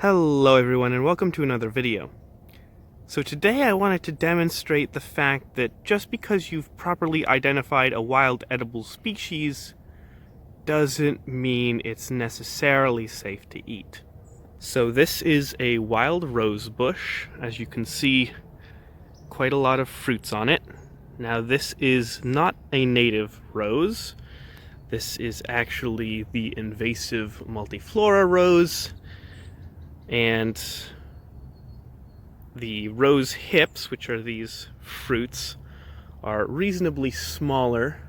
Hello everyone and welcome to another video. So today I wanted to demonstrate the fact that just because you've properly identified a wild edible species doesn't mean it's necessarily safe to eat. So this is a wild rose bush. As you can see, quite a lot of fruits on it. Now this is not a native rose. This is actually the invasive multiflora rose. And the rose hips, which are these fruits, are reasonably smaller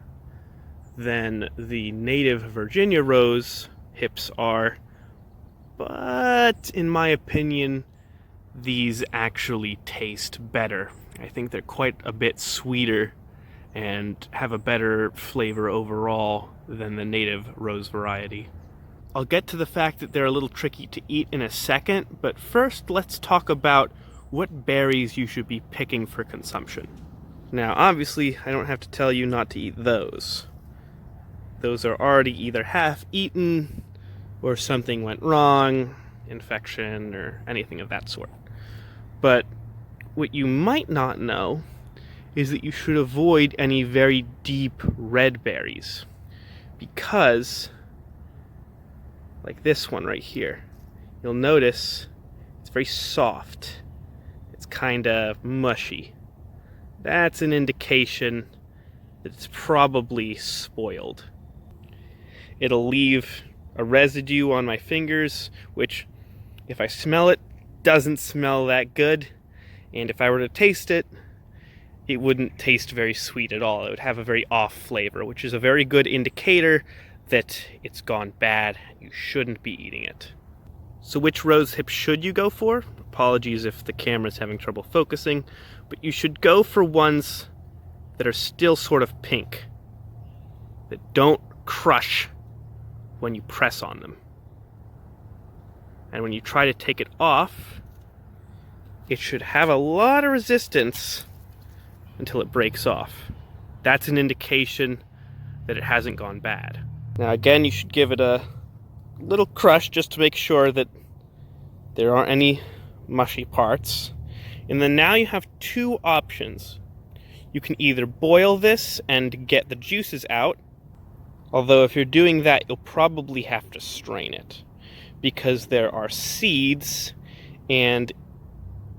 than the native Virginia rose hips are, but in my opinion, these actually taste better. I think they're quite a bit sweeter and have a better flavor overall than the native rose variety. I'll get to the fact that they're a little tricky to eat in a second, but first let's talk about what berries you should be picking for consumption. Now obviously I don't have to tell you not to eat those. Those are already either half eaten or something went wrong, infection or anything of that sort. But what you might not know is that you should avoid any very deep red berries, because like this one right here, you'll notice it's very soft. It's kind of mushy. That's an indication that it's probably spoiled. It'll leave a residue on my fingers, which, if I smell it, doesn't smell that good. And if I were to taste it, it wouldn't taste very sweet at all. It would have a very off flavor, which is a very good indicator that it's gone bad. You shouldn't be eating it. So which rose hip should you go for? Apologies if the camera's having trouble focusing, but you should go for ones that are still sort of pink, that don't crush when you press on them. And when you try to take it off, it should have a lot of resistance until it breaks off. That's an indication that it hasn't gone bad. Now again, you should give it a little crush just to make sure that there aren't any mushy parts. And then now you have two options. You can either boil this and get the juices out, although if you're doing that, you'll probably have to strain it, because there are seeds, and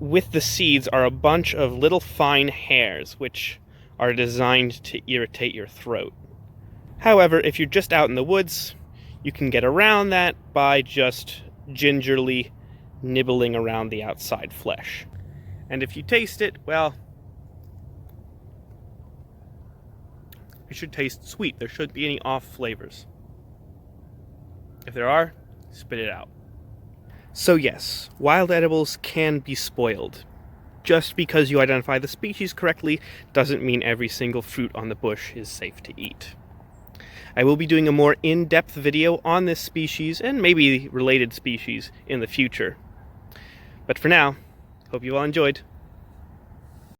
with the seeds are a bunch of little fine hairs which are designed to irritate your throat. However, if you're just out in the woods, you can get around that by just gingerly nibbling around the outside flesh. And if you taste it, well, it should taste sweet. There shouldn't be any off flavors. If there are, spit it out. So yes, wild edibles can be spoiled. Just because you identify the species correctly doesn't mean every single fruit on the bush is safe to eat. I will be doing a more in-depth video on this species and maybe related species in the future. But for now, hope you all enjoyed.